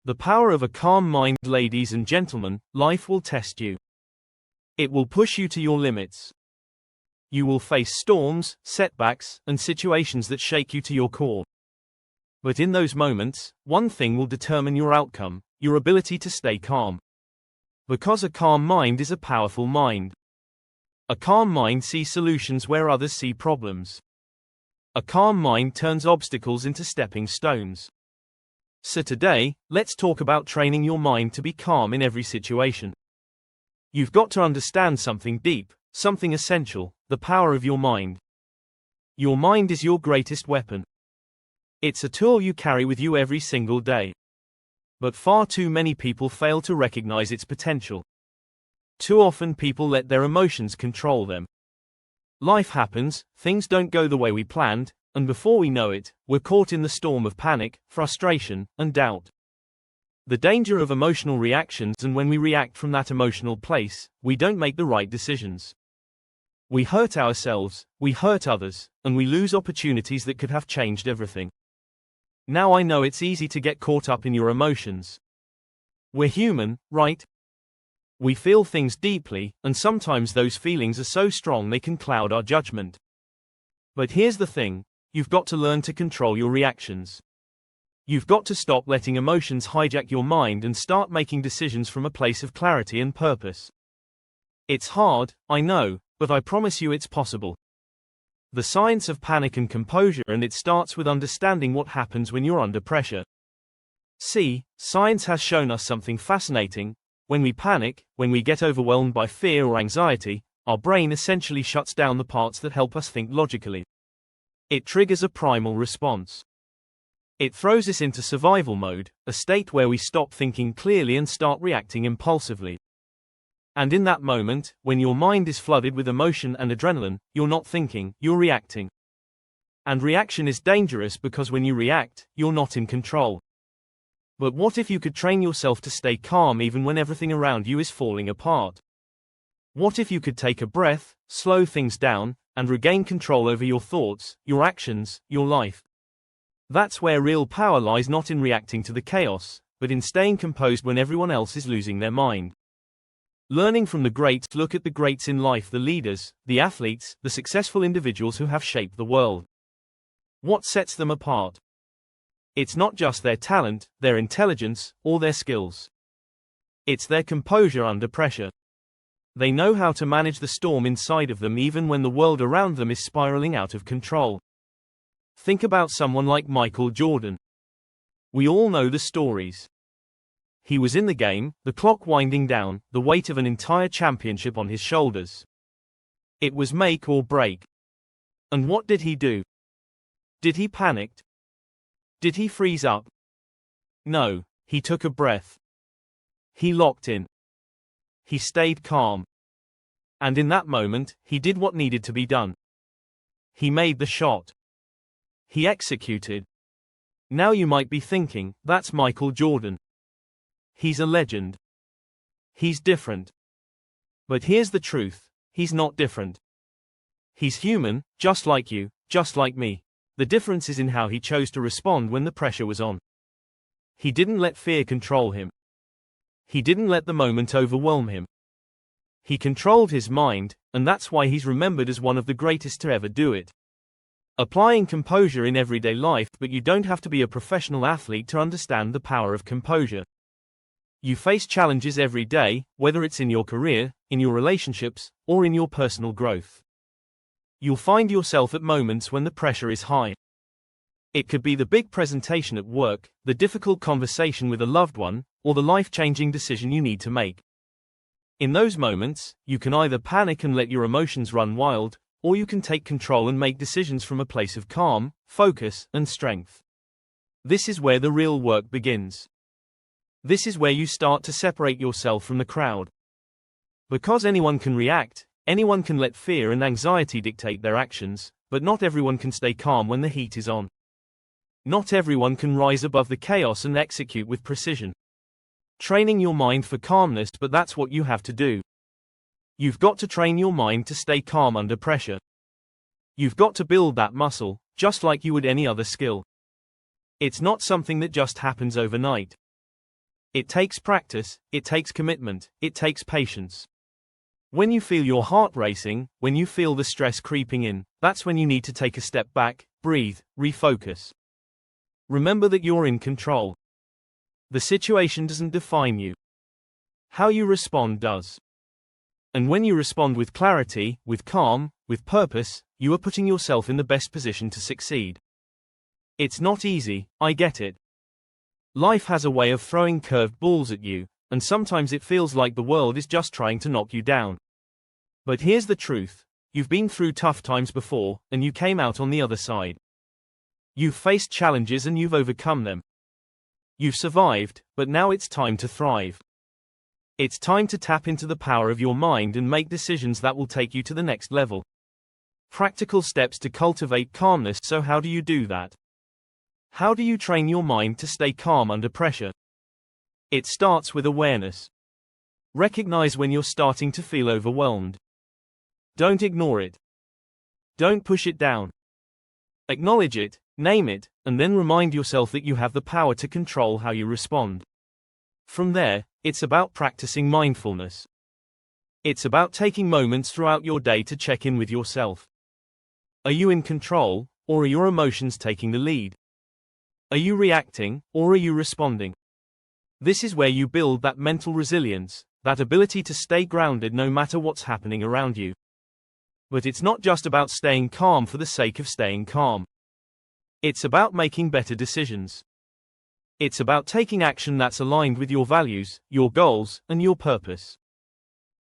The power of a calm mind, ladies and gentlemen. Life will test you. It will push you to your limits. You will face storms, setbacks, and situations that shake you to your core. But in those moments, one thing will determine your outcome: your ability to stay calm. Because a calm mind is a powerful mind. A calm mind sees solutions where others see problems. A calm mind turns obstacles into stepping stones. So today, let's talk about training your mind to be calm in every situation. You've got to understand something deep, something essential: the power of your mind. Your mind is your greatest weapon. It's a tool you carry with you every single day. But far too many people fail to recognize its potential. Too often people let their emotions control them. Life happens, things don't go the way we planned, and before we know it, we're caught in the storm of panic, frustration, and doubt. The danger of emotional reactions, and when we react from that emotional place, we don't make the right decisions. We hurt ourselves, we hurt others, and we lose opportunities that could have changed everything. Now I know it's easy to get caught up in your emotions. We're human, right? We feel things deeply, and sometimes those feelings are so strong they can cloud our judgment. But here's the thing: you've got to learn to control your reactions. You've got to stop letting emotions hijack your mind and start making decisions from a place of clarity and purpose. It's hard, I know, but I promise you it's possible. The science of panic and composure, and it starts with understanding what happens when you're under pressure. See, science has shown us something fascinating. When we panic, when we get overwhelmed by fear or anxiety, our brain essentially shuts down the parts that help us think logically. It triggers a primal response. It throws us into survival mode, a state where we stop thinking clearly and start reacting impulsively. And in that moment, when your mind is flooded with emotion and adrenaline, you're not thinking, you're reacting. And reaction is dangerous because when you react, you're not in control. But what if you could train yourself to stay calm even when everything around you is falling apart? What if you could take a breath, slow things down, and regain control over your thoughts, your actions, your life? That's where real power lies, not in reacting to the chaos, but in staying composed when everyone else is losing their mind. Learning from the greats. Look at the greats in life: the leaders, the athletes, the successful individuals who have shaped the world. What sets them apart? It's not just their talent, their intelligence, or their skills. It's their composure under pressure. They know how to manage the storm inside of them even when the world around them is spiraling out of control. Think about someone like Michael Jordan. We all know the stories. He was in the game, the clock winding down, the weight of an entire championship on his shoulders. It was make or break. And what did he do? Did he panic? Did he freeze up? No, he took a breath. He locked in. He stayed calm. And in that moment, he did what needed to be done. He made the shot. He executed. Now you might be thinking, that's Michael Jordan. He's a legend. He's different. But here's the truth: he's not different. He's human, just like you, just like me. The difference is in how he chose to respond when the pressure was on. He didn't let fear control him. He didn't let the moment overwhelm him. He controlled his mind, and that's why he's remembered as one of the greatest to ever do it. Applying composure in everyday life. But you don't have to be a professional athlete to understand the power of composure. You face challenges every day, whether it's in your career, in your relationships, or in your personal growth. You'll find yourself at moments when the pressure is high. It could be the big presentation at work, the difficult conversation with a loved one, or the life-changing decision you need to make. In those moments, you can either panic and let your emotions run wild, or you can take control and make decisions from a place of calm, focus, and strength. This is where the real work begins. This is where you start to separate yourself from the crowd. Because anyone can react, anyone can let fear and anxiety dictate their actions, but not everyone can stay calm when the heat is on. Not everyone can rise above the chaos and execute with precision. Training your mind for calmness, but that's what you have to do. You've got to train your mind to stay calm under pressure. You've got to build that muscle, just like you would any other skill. It's not something that just happens overnight. It takes practice, it takes commitment, it takes patience. When you feel your heart racing, when you feel the stress creeping in, that's when you need to take a step back, breathe, refocus. Remember that you're in control. The situation doesn't define you. How you respond does. And when you respond with clarity, with calm, with purpose, you are putting yourself in the best position to succeed. It's not easy, I get it. Life has a way of throwing curved balls at you, and sometimes it feels like the world is just trying to knock you down. But here's the truth. You've been through tough times before, and you came out on the other side. You've faced challenges and you've overcome them. You've survived, but now it's time to thrive. It's time to tap into the power of your mind and make decisions that will take you to the next level. Practical steps to cultivate calmness. So how do you do that? How do you train your mind to stay calm under pressure? It starts with awareness. Recognize when you're starting to feel overwhelmed. Don't ignore it. Don't push it down. Acknowledge it, name it, and then remind yourself that you have the power to control how you respond. From there, it's about practicing mindfulness. It's about taking moments throughout your day to check in with yourself. Are you in control, or are your emotions taking the lead? Are you reacting, or are you responding? This is where you build that mental resilience, that ability to stay grounded no matter what's happening around you. But it's not just about staying calm for the sake of staying calm. It's about making better decisions. It's about taking action that's aligned with your values, your goals, and your purpose.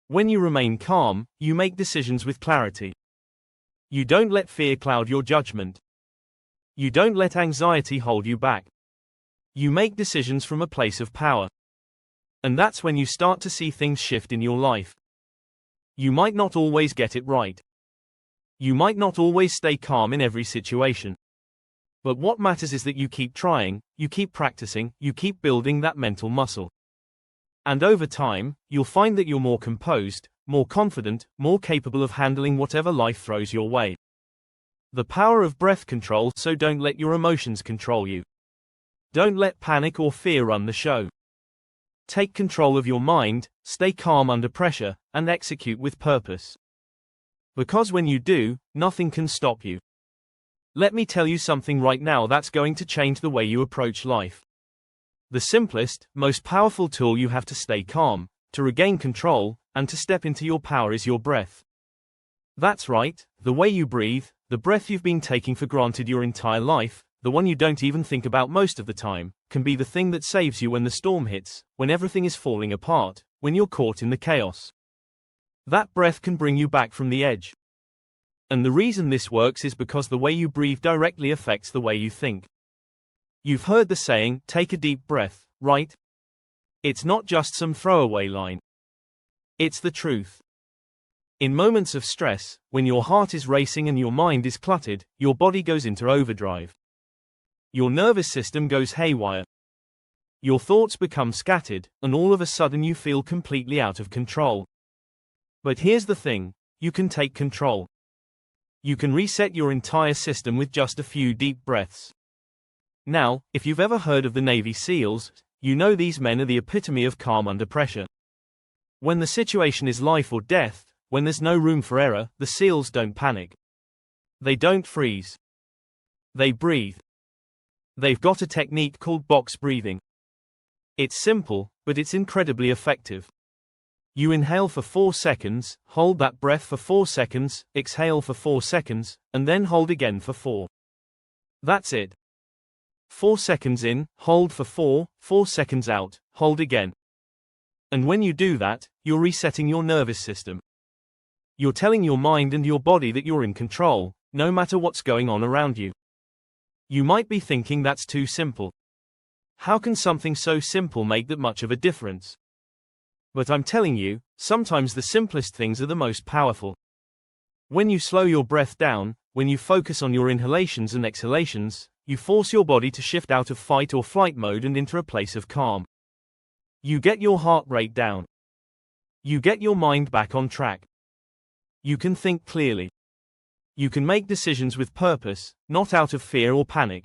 When you remain calm, you make decisions with clarity. You don't let fear cloud your judgment. You don't let anxiety hold you back. You make decisions from a place of power. And that's when you start to see things shift in your life. You might not always get it right. You might not always stay calm in every situation. But what matters is that you keep trying, you keep practicing, you keep building that mental muscle. And over time, you'll find that you're more composed, more confident, more capable of handling whatever life throws your way. The power of breath control. So don't let your emotions control you. Don't let panic or fear run the show. Take control of your mind, stay calm under pressure, and execute with purpose. Because when you do, nothing can stop you. Let me tell you something right now that's going to change the way you approach life. The simplest, most powerful tool you have to stay calm, to regain control, and to step into your power is your breath. That's right, the way you breathe, the breath you've been taking for granted your entire life, the one you don't even think about most of the time, can be the thing that saves you when the storm hits, when everything is falling apart, when you're caught in the chaos. That breath can bring you back from the edge. And the reason this works is because the way you breathe directly affects the way you think. You've heard the saying, take a deep breath, right? It's not just some throwaway line. It's the truth. In moments of stress, when your heart is racing and your mind is cluttered, your body goes into overdrive. Your nervous system goes haywire. Your thoughts become scattered, and all of a sudden you feel completely out of control. But here's the thing, you can take control. You can reset your entire system with just a few deep breaths. Now, if you've ever heard of the Navy SEALs, you know these men are the epitome of calm under pressure. When the situation is life or death, when there's no room for error, the SEALs don't panic. They don't freeze. They breathe. They've got a technique called box breathing. It's simple, but it's incredibly effective. You inhale for 4 seconds, hold that breath for 4 seconds, exhale for 4 seconds, and then hold again for 4. That's it. 4 seconds in, hold for 4, 4 seconds out, hold again. And when you do that, you're resetting your nervous system. You're telling your mind and your body that you're in control, no matter what's going on around you. You might be thinking that's too simple. How can something so simple make that much of a difference? But I'm telling you, sometimes the simplest things are the most powerful. When you slow your breath down, when you focus on your inhalations and exhalations, you force your body to shift out of fight or flight mode and into a place of calm. You get your heart rate down. You get your mind back on track. You can think clearly. You can make decisions with purpose, not out of fear or panic.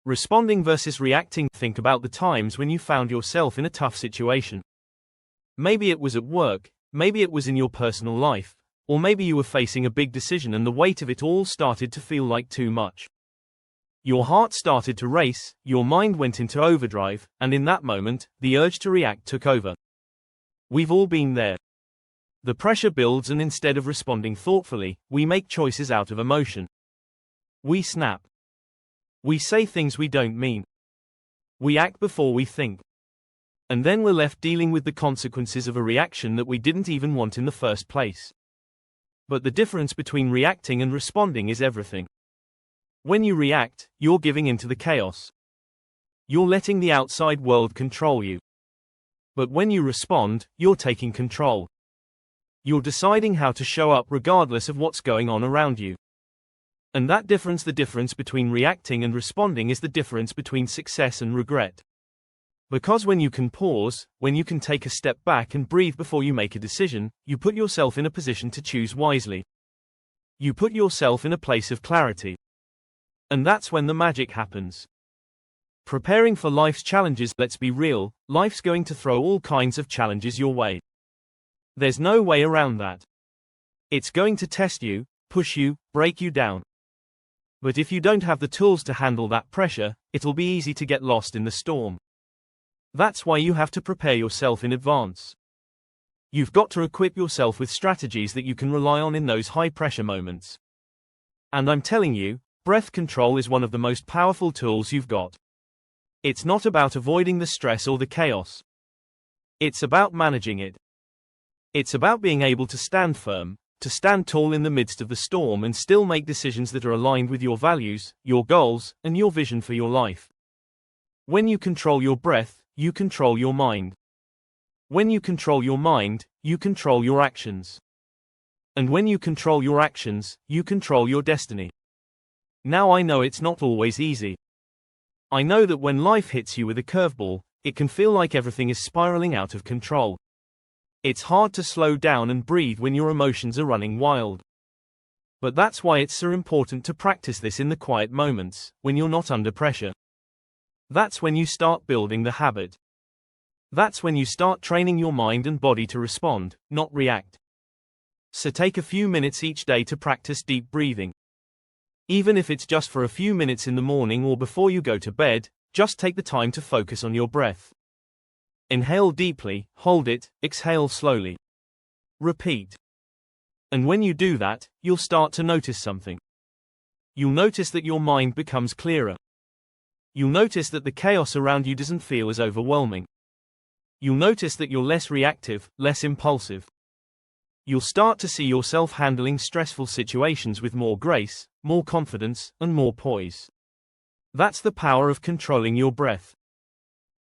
Responding versus reacting. Think about the times when you found yourself in a tough situation. Maybe it was at work, maybe it was in your personal life, or maybe you were facing a big decision and the weight of it all started to feel like too much. Your heart started to race, your mind went into overdrive, and in that moment, the urge to react took over. We've all been there. The pressure builds, and instead of responding thoughtfully, we make choices out of emotion. We snap. We say things we don't mean. We act before we think. And then we're left dealing with the consequences of a reaction that we didn't even want in the first place. But the difference between reacting and responding is everything. When you react, you're giving into the chaos. You're letting the outside world control you. But when you respond, you're taking control. You're deciding how to show up regardless of what's going on around you. And that difference, the difference between reacting and responding, is the difference between success and regret. Because when you can pause, when you can take a step back and breathe before you make a decision, you put yourself in a position to choose wisely. You put yourself in a place of clarity. And that's when the magic happens. Preparing for life's challenges. Let's be real, life's going to throw all kinds of challenges your way. There's no way around that. It's going to test you, push you, break you down. But if you don't have the tools to handle that pressure, it'll be easy to get lost in the storm. That's why you have to prepare yourself in advance. You've got to equip yourself with strategies that you can rely on in those high-pressure moments. And I'm telling you, breath control is one of the most powerful tools you've got. It's not about avoiding the stress or the chaos. It's about managing it. It's about being able to stand firm, to stand tall in the midst of the storm and still make decisions that are aligned with your values, your goals, and your vision for your life. When you control your breath, you control your mind. When you control your mind, you control your actions. And when you control your actions, you control your destiny. Now I know it's not always easy. I know that when life hits you with a curveball, it can feel like everything is spiraling out of control. It's hard to slow down and breathe when your emotions are running wild. But that's why it's so important to practice this in the quiet moments, when you're not under pressure. That's when you start building the habit. That's when you start training your mind and body to respond, not react. So take a few minutes each day to practice deep breathing. Even if it's just for a few minutes in the morning or before you go to bed, just take the time to focus on your breath. Inhale deeply, hold it, exhale slowly. Repeat. And when you do that, you'll start to notice something. You'll notice that your mind becomes clearer. You'll notice that the chaos around you doesn't feel as overwhelming. You'll notice that you're less reactive, less impulsive. You'll start to see yourself handling stressful situations with more grace, more confidence, and more poise. That's the power of controlling your breath.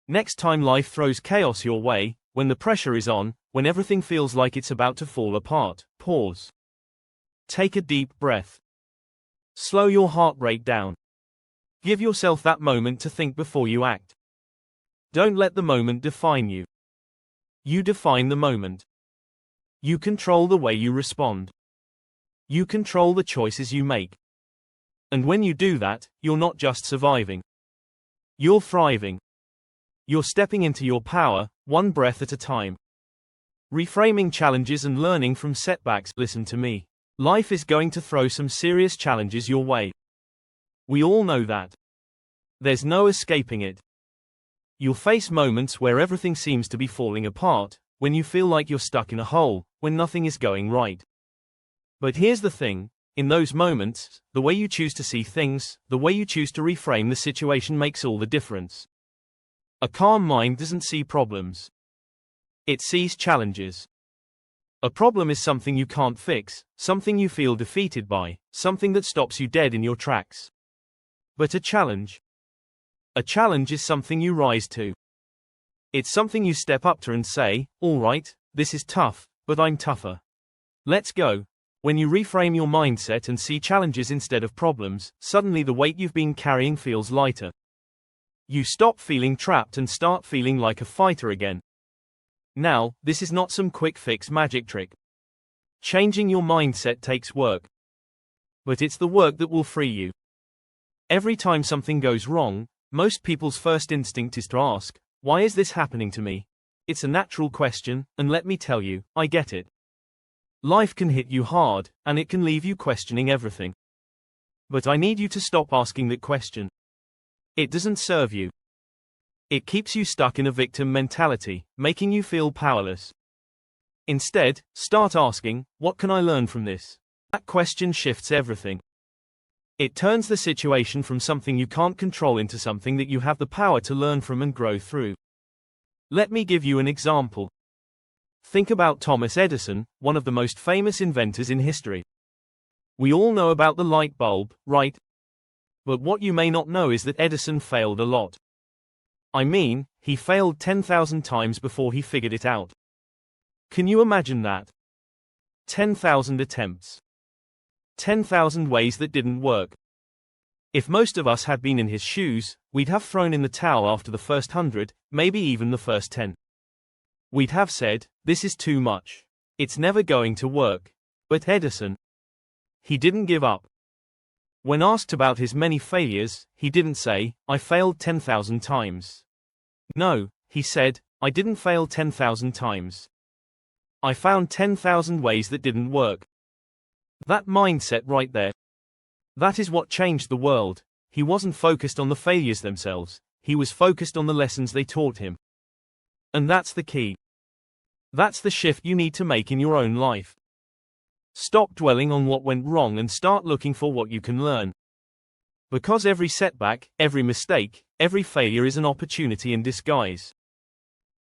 Next time life throws chaos your way, when the pressure is on, when everything feels like it's about to fall apart, pause. Take a deep breath. Slow your heart rate down. Give yourself that moment to think before you act. Don't let the moment define you. You define the moment. You control the way you respond. You control the choices you make. And when you do that, you're not just surviving. You're thriving. You're stepping into your power, one breath at a time. Reframing challenges and learning from setbacks. Listen to me. Life is going to throw some serious challenges your way. We all know that. There's no escaping it. You'll face moments where everything seems to be falling apart, when you feel like you're stuck in a hole, when nothing is going right. But here's the thing, in those moments, the way you choose to see things, the way you choose to reframe the situation makes all the difference. A calm mind doesn't see problems. It sees challenges. A problem is something you can't fix, something you feel defeated by, something that stops you dead in your tracks. But a challenge is something you rise to. It's something you step up to and say, all right, this is tough, but I'm tougher. Let's go. When you reframe your mindset and see challenges instead of problems, suddenly the weight you've been carrying feels lighter. You stop feeling trapped and start feeling like a fighter again. Now, this is not some quick fix magic trick. Changing your mindset takes work. But it's the work that will free you. Every time something goes wrong, Most people's first instinct is to ask, why is this happening to me? It's a natural question, and let me tell you, I get it. Life can hit you hard, and it can leave you questioning everything. But I need you to stop asking that question. It doesn't serve you. It keeps you stuck in a victim mentality, making you feel powerless. Instead, start asking, what can I learn from this? That question shifts everything. It turns the situation from something you can't control into something that you have the power to learn from and grow through. Let me give you an example. Think about Thomas Edison, one of the most famous inventors in history. We all know about the light bulb, right? But what you may not know is that Edison failed a lot. I mean, he failed 10,000 times before he figured it out. Can you imagine that? 10,000 attempts. 10,000 ways that didn't work. If most of us had been in his shoes, we'd have thrown in the towel after the first 100, maybe even the first 10. We'd have said, this is too much. It's never going to work. But Edison, he didn't give up. When asked about his many failures, he didn't say, I failed 10,000 times. No, he said, I didn't fail 10,000 times. I found 10,000 ways that didn't work. That mindset right there. That is what changed the world. He wasn't focused on the failures themselves, he was focused on the lessons they taught him. And that's the key. That's the shift you need to make in your own life. Stop dwelling on what went wrong and start looking for what you can learn. Because every setback, every mistake, every failure is an opportunity in disguise.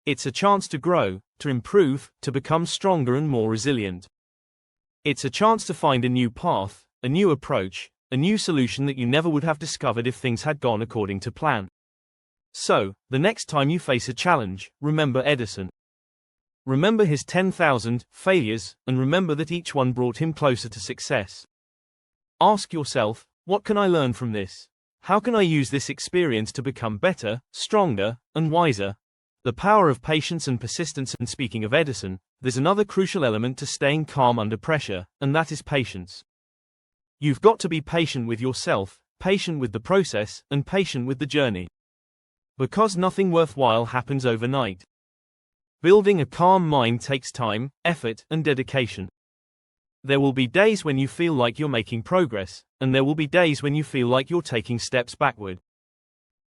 It's a chance to grow, to improve, to become stronger and more resilient. It's a chance to find a new path, a new approach, a new solution that you never would have discovered if things had gone according to plan. So, the next time you face a challenge, remember Edison. Remember his 10,000 failures, and remember that each one brought him closer to success. Ask yourself, what can I learn from this? How can I use this experience to become better, stronger, and wiser? The power of patience and persistence. And speaking of Edison, there's another crucial element to staying calm under pressure, and that is patience. You've got to be patient with yourself, patient with the process, and patient with the journey. Because nothing worthwhile happens overnight. Building a calm mind takes time, effort, and dedication. There will be days when you feel like you're making progress, and there will be days when you feel like you're taking steps backward.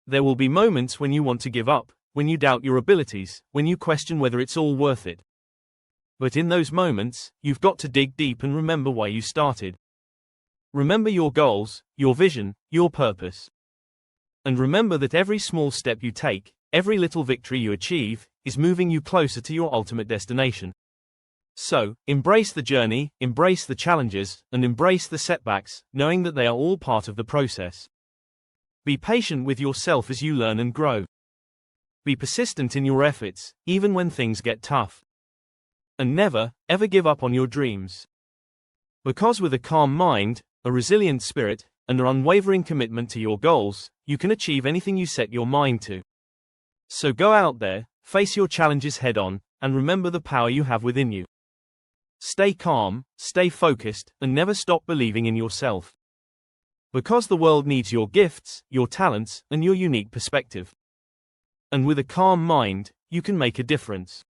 There will be moments when you want to give up, when you doubt your abilities, when you question whether it's all worth it. But in those moments, you've got to dig deep and remember why you started. Remember your goals, your vision, your purpose. And remember that every small step you take, every little victory you achieve, is moving you closer to your ultimate destination. So, embrace the journey, embrace the challenges, and embrace the setbacks, knowing that they are all part of the process. Be patient with yourself as you learn and grow. Be persistent in your efforts, even when things get tough. And never, ever give up on your dreams. Because with a calm mind, a resilient spirit, and an unwavering commitment to your goals, you can achieve anything you set your mind to. So go out there, face your challenges head on, and remember the power you have within you. Stay calm, stay focused, and never stop believing in yourself. Because the world needs your gifts, your talents, and your unique perspective. And with a calm mind, you can make a difference.